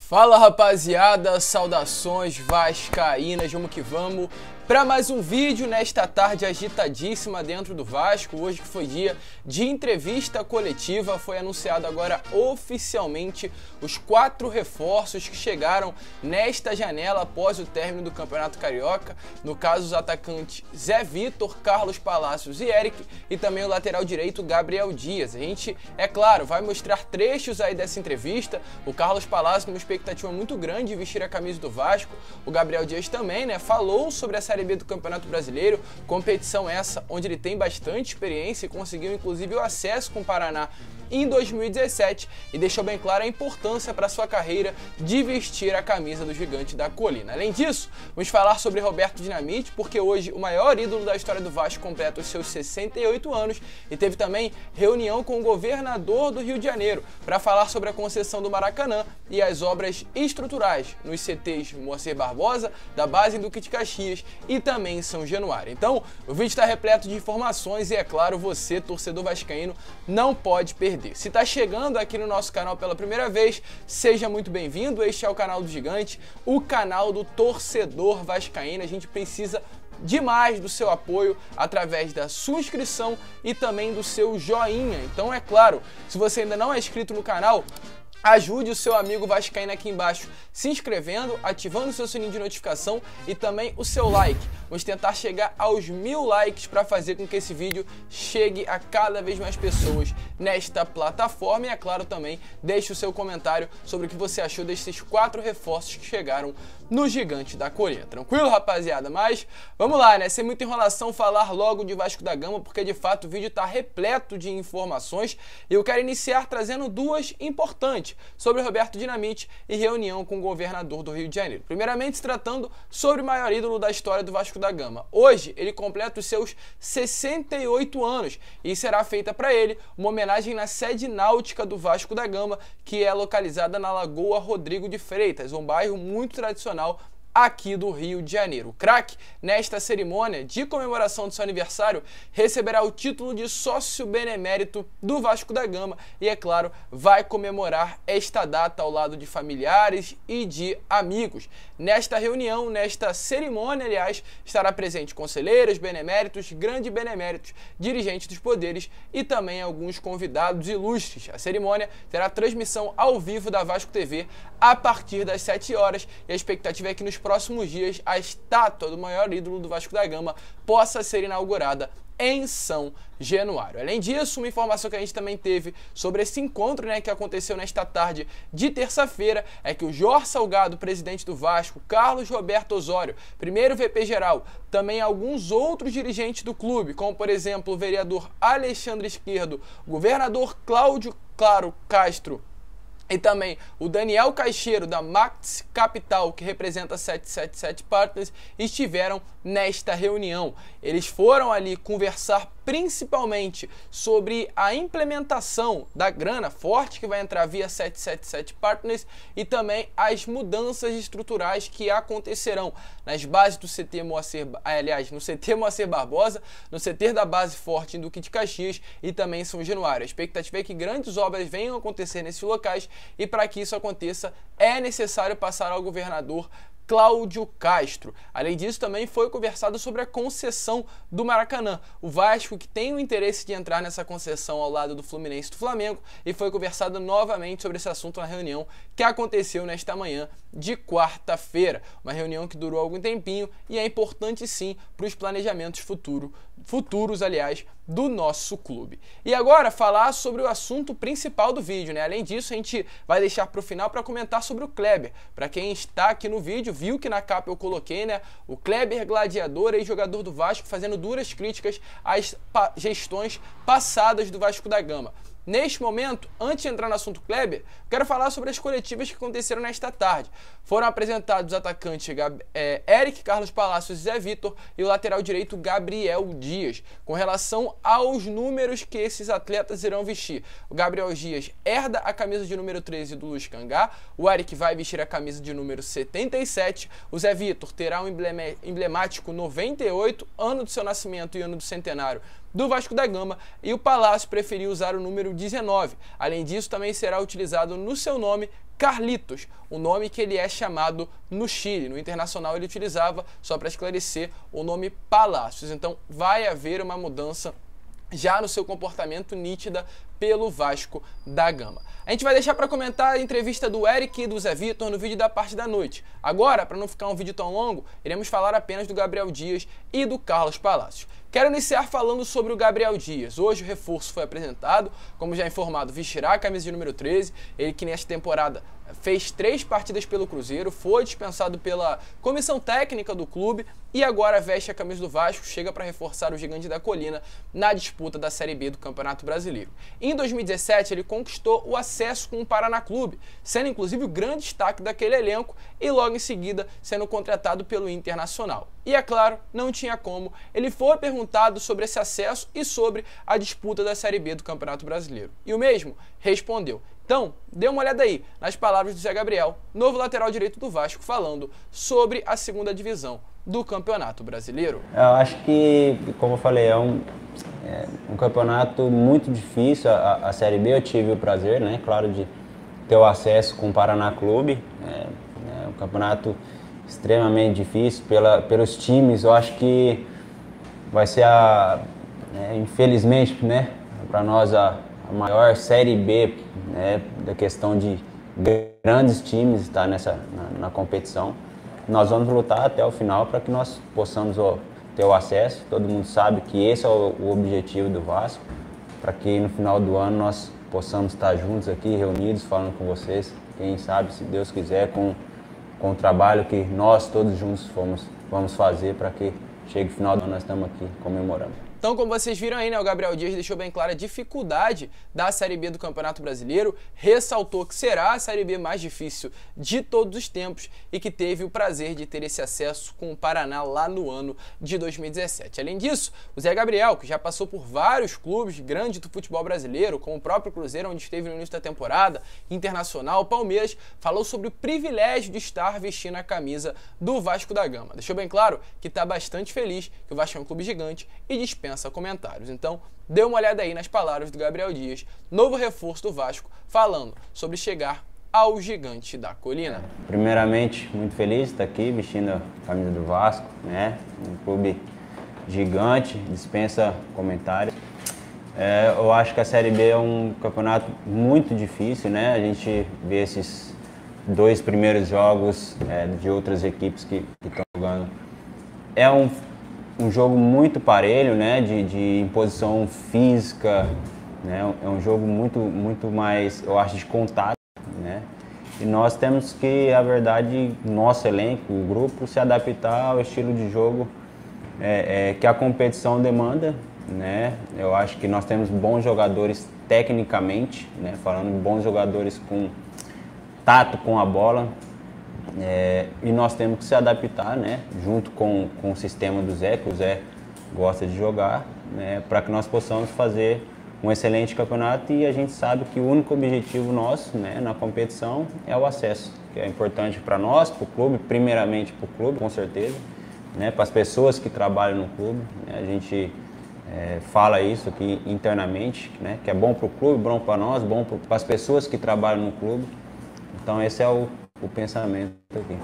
Fala rapaziada, saudações vascaínas, vamos que vamos para mais um vídeo nesta tarde agitadíssima dentro do Vasco. Hoje que foi dia de entrevista coletiva, foi anunciado agora oficialmente os 4 reforços que chegaram nesta janela após o término do Campeonato Carioca. No caso, os atacantes Zé Vitor, Carlos Palacios e Eric, e também o lateral direito Gabriel Dias. A gente, é claro, vai mostrar trechos aí dessa entrevista. O Carlos Palacios tem uma expectativa muito grande de vestir a camisa do Vasco. O Gabriel Dias também, né, falou sobre a Série B do Campeonato Brasileiro, competição essa onde ele tem bastante experiência e conseguiu inclusive o acesso com o Paraná em 2017 e deixou bem clara a importância para sua carreira de vestir a camisa do Gigante da Colina. Além disso, vamos falar sobre Roberto Dinamite, porque hoje o maior ídolo da história do Vasco completa os seus 68 anos e teve também reunião com o governador do Rio de Janeiro para falar sobre a concessão do Maracanã e as obras estruturais nos CTs Moacir Barbosa, da base do Duque de Caxias e também em São Januário. Então, o vídeo está repleto de informações e, é claro, você, torcedor vascaíno, não pode perder. Se está chegando aqui no nosso canal pela primeira vez, seja muito bem-vindo. Este é o canal do Gigante, o canal do torcedor vascaíno. A gente precisa demais do seu apoio através da sua inscrição e também do seu joinha. Então, é claro, se você ainda não é inscrito no canal, ajude o seu amigo vascaíno aqui embaixo se inscrevendo, ativando o seu sininho de notificação e também o seu like. Vamos tentar chegar aos 1000 likes para fazer com que esse vídeo chegue a cada vez mais pessoas nesta plataforma. E, é claro, também deixe o seu comentário sobre o que você achou desses 4 reforços que chegaram no Gigante da Colina. Tranquilo, rapaziada? Mas vamos lá, né? Sem muita enrolação, falar logo de Vasco da Gama, porque de fato o vídeo está repleto de informações e eu quero iniciar trazendo 2 importantes sobre Roberto Dinamite e reunião com o governador do Rio de Janeiro. Primeiramente, se tratando sobre o maior ídolo da história do Vasco da Gama. Hoje, ele completa os seus 68 anos e será feita para ele uma homenagem na sede náutica do Vasco da Gama, que é localizada na Lagoa Rodrigo de Freitas, um bairro muito tradicional aqui do Rio de Janeiro. O craque, nesta cerimônia de comemoração do seu aniversário, receberá o título de sócio benemérito do Vasco da Gama e, é claro, vai comemorar esta data ao lado de familiares e de amigos. Nesta reunião, nesta cerimônia, aliás, estará presente conselheiros, beneméritos, grandes beneméritos, dirigentes dos poderes e também alguns convidados ilustres. A cerimônia terá transmissão ao vivo da Vasco TV a partir das 7 horas e a expectativa é que nos próximos dias a estátua do maior ídolo do Vasco da Gama possa ser inaugurada em São Januário. Além disso, uma informação que a gente também teve sobre esse encontro, né, que aconteceu nesta tarde de terça-feira, é que o Jorge Salgado, presidente do Vasco, Carlos Roberto Osório, primeiro VP geral, também alguns outros dirigentes do clube, como por exemplo o vereador Alexandre Esquerdo, o governador Cláudio Castro, e também o Daniel Caixeiro, da Max Capital, que representa a 777 Partners, estiveram nesta reunião. Eles foram ali conversar principalmente sobre a implementação da grana forte que vai entrar via 777 Partners e também as mudanças estruturais que acontecerão nas bases do CT Moacir, aliás, no CT Moacir Barbosa, no CT da base forte em Duque de Caxias e também em São Januário. A expectativa é que grandes obras venham a acontecer nesses locais e para que isso aconteça é necessário passar ao governador Cláudio Castro. Além disso, também foi conversado sobre a concessão do Maracanã. O Vasco, que tem o interesse de entrar nessa concessão ao lado do Fluminense e do Flamengo, e foi conversado novamente sobre esse assunto na reunião que aconteceu nesta manhã de quarta-feira. Uma reunião que durou algum tempinho e é importante sim para os planejamentos futuros, aliás, do nosso clube. E agora falar sobre o assunto principal do vídeo, né? Além disso, a gente vai deixar para o final para comentar sobre o Kleber. Para quem está aqui no vídeo, viu que na capa eu coloquei, né, o Kleber Gladiador, ex-jogador do Vasco, fazendo duras críticas às gestões passadas do Vasco da Gama. Neste momento, antes de entrar no assunto Kleber, quero falar sobre as coletivas que aconteceram nesta tarde. Foram apresentados os atacantes Eric, Carlos Palacios e Zé Vitor e o lateral direito Gabriel Dias. Com relação aos números que esses atletas irão vestir, o Gabriel Dias herda a camisa de número 13 do Luiz Cangá, o Eric vai vestir a camisa de número 77, o Zé Vitor terá um emblemático 98, ano do seu nascimento e ano do centenário do Vasco da Gama, e o Palácio preferiu usar o número 19. Além disso, também será utilizado no seu nome Carlitos, o nome que ele é chamado no Chile. No Internacional ele utilizava, só para esclarecer, o nome Palacios. Então vai haver uma mudança já no seu comportamento nítida pelo Vasco da Gama. A gente vai deixar para comentar a entrevista do Eric e do Zé Vitor no vídeo da parte da noite. Agora, para não ficar um vídeo tão longo, iremos falar apenas do Gabriel Dias e do Carlos Palacios. Quero iniciar falando sobre o Gabriel Dias. Hoje o reforço foi apresentado, como já informado, vestirá a camisa de número 13, ele que nesta temporada fez 3 partidas pelo Cruzeiro, foi dispensado pela comissão técnica do clube e agora veste a camisa do Vasco, chega para reforçar o Gigante da Colina na disputa da Série B do Campeonato Brasileiro. Em 2017 ele conquistou o acesso com o Paraná Clube, sendo inclusive o grande destaque daquele elenco e logo em seguida sendo contratado pelo Internacional. E é claro, não tinha como, ele foi perguntado sobre esse acesso e sobre a disputa da Série B do Campeonato Brasileiro. E o mesmo respondeu. Então, dê uma olhada aí nas palavras do Zé Gabriel, novo lateral direito do Vasco, falando sobre a segunda divisão do Campeonato Brasileiro. Eu acho que, como eu falei, é um campeonato muito difícil. A Série B eu tive o prazer, né, claro, de ter o acesso com o Paraná Clube. É um campeonato extremamente difícil pelos times. Eu acho que vai ser, infelizmente, né, para nós a maior Série B, né, da questão de grandes times estar na competição. Nós vamos lutar até o final para que nós possamos ter o acesso. Todo mundo sabe que esse é o objetivo do Vasco, para que no final do ano nós possamos estar juntos aqui, reunidos, falando com vocês. Quem sabe, se Deus quiser, com o trabalho que nós todos juntos vamos fazer para que chegue o final do ano nós estamos aqui comemorando. Então, como vocês viram aí, né, o Gabriel Dias deixou bem clara a dificuldade da Série B do Campeonato Brasileiro, ressaltou que será a Série B mais difícil de todos os tempos e que teve o prazer de ter esse acesso com o Paraná lá no ano de 2017. Além disso, o Zé Gabriel, que já passou por vários clubes grandes do futebol brasileiro, como o próprio Cruzeiro, onde esteve no início da temporada, Internacional, Palmeiras, falou sobre o privilégio de estar vestindo a camisa do Vasco da Gama. Deixou bem claro que está bastante feliz, que o Vasco é um clube gigante e dispensa comentários. Então, dê uma olhada aí nas palavras do Gabriel Dias, novo reforço do Vasco, falando sobre chegar ao Gigante da Colina. Primeiramente, muito feliz de estar aqui vestindo a camisa do Vasco, né? Um clube gigante, dispensa comentários. Eu acho que a Série B é um campeonato muito difícil, né? A gente vê esses 2 primeiros jogos de outras equipes que estão jogando. É um jogo muito parelho, né, de imposição física, né, é um jogo muito mais, eu acho, de contato, né, e nós temos que, a verdade, nosso elenco, o grupo, se adaptar ao estilo de jogo que a competição demanda, né, eu acho que nós temos bons jogadores tecnicamente, né, falando de bons jogadores com tato com a bola, e nós temos que se adaptar, né, junto com o sistema do Zé, que o Zé gosta de jogar, né, para que nós possamos fazer um excelente campeonato. E a gente sabe que o único objetivo nosso, né, na competição é o acesso, que é importante para nós, para o clube, primeiramente para o clube, com certeza, né, para as pessoas que trabalham no clube, né, a gente fala isso aqui internamente, né, que é bom para o clube, bom para nós, bom para as pessoas que trabalham no clube. Então esse é o pensamento aqui.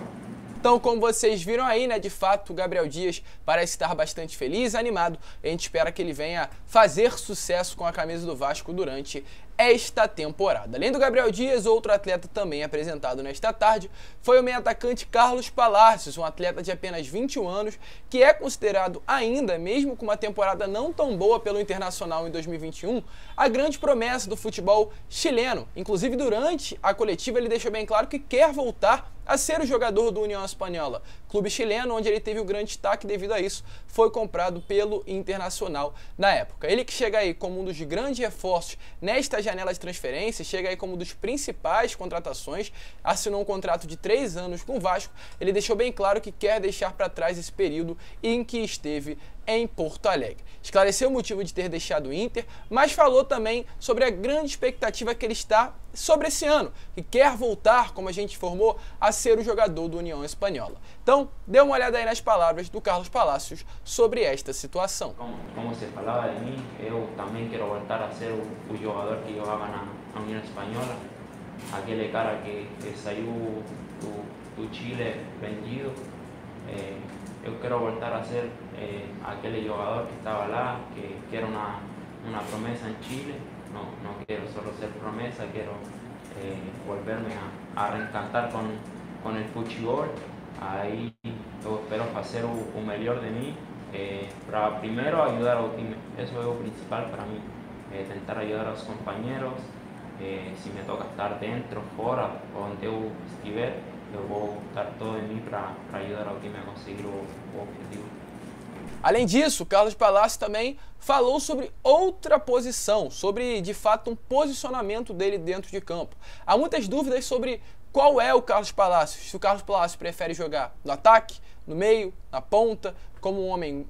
Então, como vocês viram aí, né, de fato, o Gabriel Dias parece estar bastante feliz, animado. A gente espera que ele venha fazer sucesso com a camisa do Vasco durante esta temporada. Além do Gabriel Dias, outro atleta também apresentado nesta tarde foi o meio-atacante Carlos Palacios, um atleta de apenas 21 anos, que é considerado ainda, mesmo com uma temporada não tão boa pelo Internacional em 2021, a grande promessa do futebol chileno. Inclusive, durante a coletiva, ele deixou bem claro que quer voltar a ser o jogador do União Espanhola, clube chileno onde ele teve o grande destaque. Devido a isso, foi comprado pelo Internacional na época. Ele que chega aí como um dos grandes reforços nesta janela de transferência, chega aí como um dos principais contratações, assinou um contrato de 3 anos com o Vasco. Ele deixou bem claro que quer deixar para trás esse período em que esteve em Porto Alegre. Esclareceu o motivo de ter deixado o Inter, mas falou também sobre a grande expectativa que ele está sobre esse ano, que quer voltar, como a gente informou, a ser o jogador do União Espanhola. Então, dê uma olhada aí nas palavras do Carlos Palacios sobre esta situação. Como se falava de mim, eu também quero voltar a ser o jogador que jogava na União Espanhola. aquele cara que saiu do Chile vendido. Eu quero voltar a ser aquele jogador que estava lá, que era uma promessa em Chile. Não quero só ser promessa, quero volver-me a reencantar com o futebol. Aí eu espero fazer o melhor de mim para primeiro ajudar ao time. Isso é o principal para mim, tentar ajudar os companheiros. Se me toca estar dentro, fora, onde eu estiver, eu vou dar todo de mim para ajudar ao time a conseguir o objetivo. Além disso, o Carlos Palacio também falou sobre outra posição, sobre de fato um posicionamento dele dentro de campo. Há muitas dúvidas sobre qual é o Carlos Palacio, se o Carlos Palacio prefere jogar no ataque, no meio, na ponta, como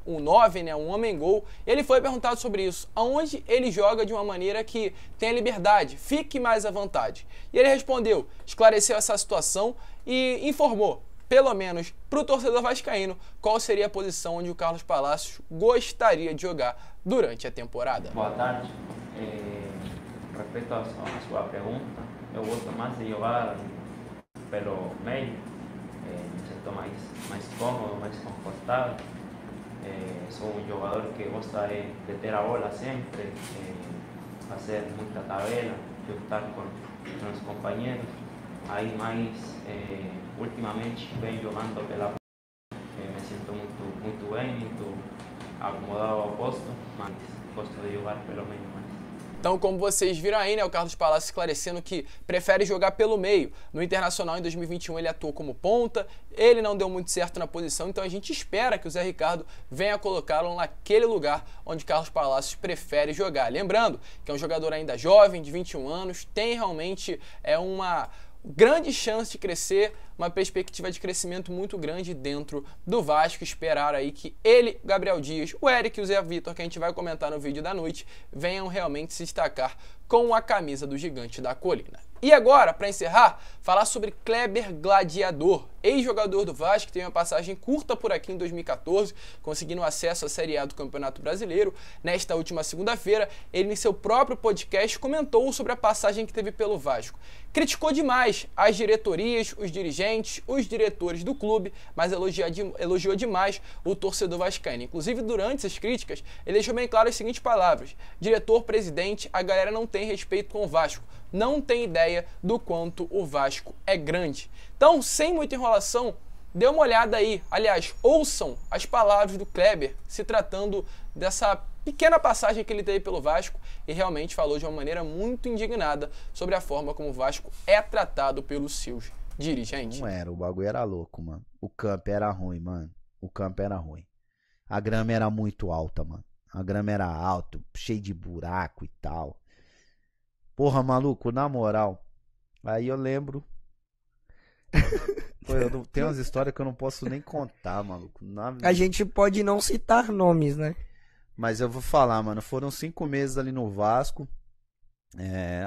um 9, né, um homem-gol. Ele foi perguntado sobre isso, aonde ele joga de uma maneira que tenha liberdade, fique mais à vontade. E ele respondeu, esclareceu essa situação e informou, pelo menos para o torcedor vascaíno, qual seria a posição onde o Carlos Palacio gostaria de jogar durante a temporada. Boa tarde. Respeito a sua pergunta, eu gosto mais de jogar pelo meio, me sinto mais cômodo, mais confortável. Sou um jogador que gosta de ter a bola sempre, fazer muita tabela, juntar com os companheiros. Aí mais ultimamente venho jogando pela me sinto muito bem, muito acomodado ao posto, mas gosto de jogar pelo meio mais. Então, como vocês viram aí, né, o Carlos Palacio esclarecendo que prefere jogar pelo meio. No Internacional, em 2021, ele atuou como ponta, ele não deu muito certo na posição, então a gente espera que o Zé Ricardo venha colocá-lo naquele lugar onde Carlos Palacio prefere jogar. Lembrando que é um jogador ainda jovem, de 21 anos, tem realmente uma grande chance de crescer, uma perspectiva de crescimento muito grande dentro do Vasco. Esperar aí que ele, Gabriel Dias, o Eric e o Zé Vitor, que a gente vai comentar no vídeo da noite, venham realmente se destacar com a camisa do Gigante da Colina. E agora, para encerrar, falar sobre Kleber Gladiador, ex-jogador do Vasco, que teve uma passagem curta por aqui em 2014, conseguindo acesso à Série A do Campeonato Brasileiro. Nesta última segunda-feira, ele em seu próprio podcast comentou sobre a passagem que teve pelo Vasco. Criticou demais as diretorias, os dirigentes, os diretores do clube, mas elogiou demais o torcedor vascaíno. Inclusive, durante essas críticas, ele deixou bem claro as seguintes palavras: diretor, presidente, a galera não tem respeito com o Vasco, não tem ideia do quanto o Vasco é grande. Então, sem muita enrolação, dê uma olhada aí. Aliás, ouçam as palavras do Kleber se tratando dessa pequena passagem que ele teve pelo Vasco e realmente falou de uma maneira muito indignada sobre a forma como o Vasco é tratado pelos seus dirigentes. Não era, o bagulho era louco, mano. O campo era ruim, mano. O campo era ruim. A grama era muito alta, mano. A grama era alta, cheio de buraco e tal. Porra, maluco, na moral. Aí eu lembro. Pô, tem umas histórias que eu não posso nem contar, maluco. A gente pode não citar nomes, né? Mas eu vou falar, mano. Foram 5 meses ali no Vasco.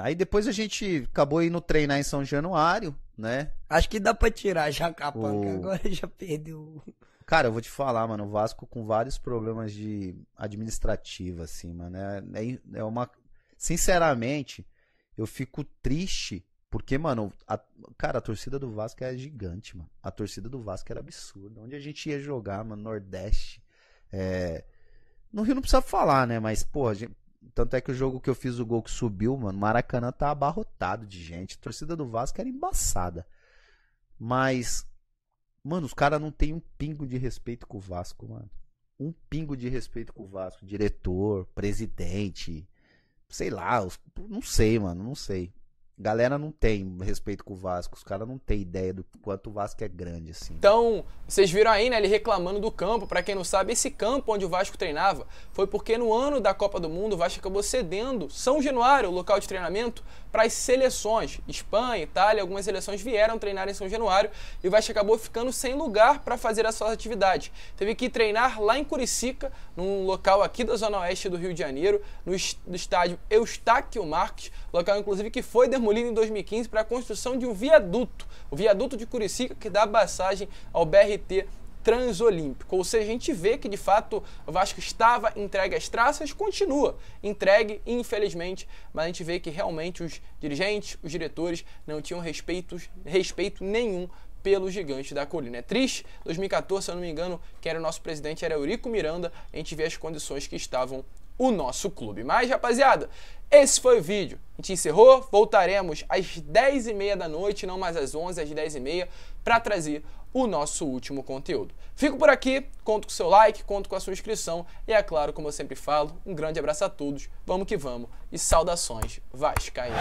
Aí depois a gente acabou indo treinar em São Januário, né? Acho que dá pra tirar já a capa, agora já perdeu. Cara, eu vou te falar, mano. O Vasco com vários problemas de administrativa, assim, mano. É uma... Sinceramente, eu fico triste. Porque, mano, cara, a torcida do Vasco é gigante, mano. A torcida do Vasco era absurda. Onde a gente ia jogar, mano? Nordeste. No Rio não precisa falar, né? Mas, pô, tanto é que o jogo que eu fiz o gol que subiu, mano, Maracanã tá abarrotado de gente. A torcida do Vasco era embaçada. Mas, mano, os caras não tem um pingo de respeito com o Vasco, mano. Um pingo de respeito com o Vasco. Diretor, presidente, sei lá, não sei, mano, não sei. Galera não tem respeito com o Vasco, os caras não têm ideia do quanto o Vasco é grande, assim. Então, vocês viram aí, né, ele reclamando do campo. Pra quem não sabe, esse campo onde o Vasco treinava foi porque no ano da Copa do Mundo o Vasco acabou cedendo São Januário, o local de treinamento, para as seleções. Espanha, Itália, algumas seleções vieram treinar em São Januário e o Vasco acabou ficando sem lugar para fazer as suas atividades. Teve que treinar lá em Curicica, num local aqui da Zona Oeste do Rio de Janeiro, no estádio Eustáquio Marques, local inclusive que foi demolido em 2015 para a construção de um viaduto, o viaduto de Curicica, que dá passagem ao BRT transolímpico. Ou seja, a gente vê que de fato o Vasco estava entregue às traças, continua entregue, infelizmente, mas a gente vê que realmente os dirigentes, os diretores não tinham respeito nenhum pelo gigante da colina. É triste, 2014, se eu não me engano, quem era o nosso presidente era Eurico Miranda, a gente vê as condições que estavam o nosso clube. Mas, rapaziada, esse foi o vídeo. A gente encerrou, voltaremos às 10h30 da noite, não mais às 11h, às 10h30, para trazer o nosso último conteúdo. Fico por aqui, conto com o seu like, conto com a sua inscrição e, é claro, como eu sempre falo, um grande abraço a todos, vamos que vamos e saudações vascaínas.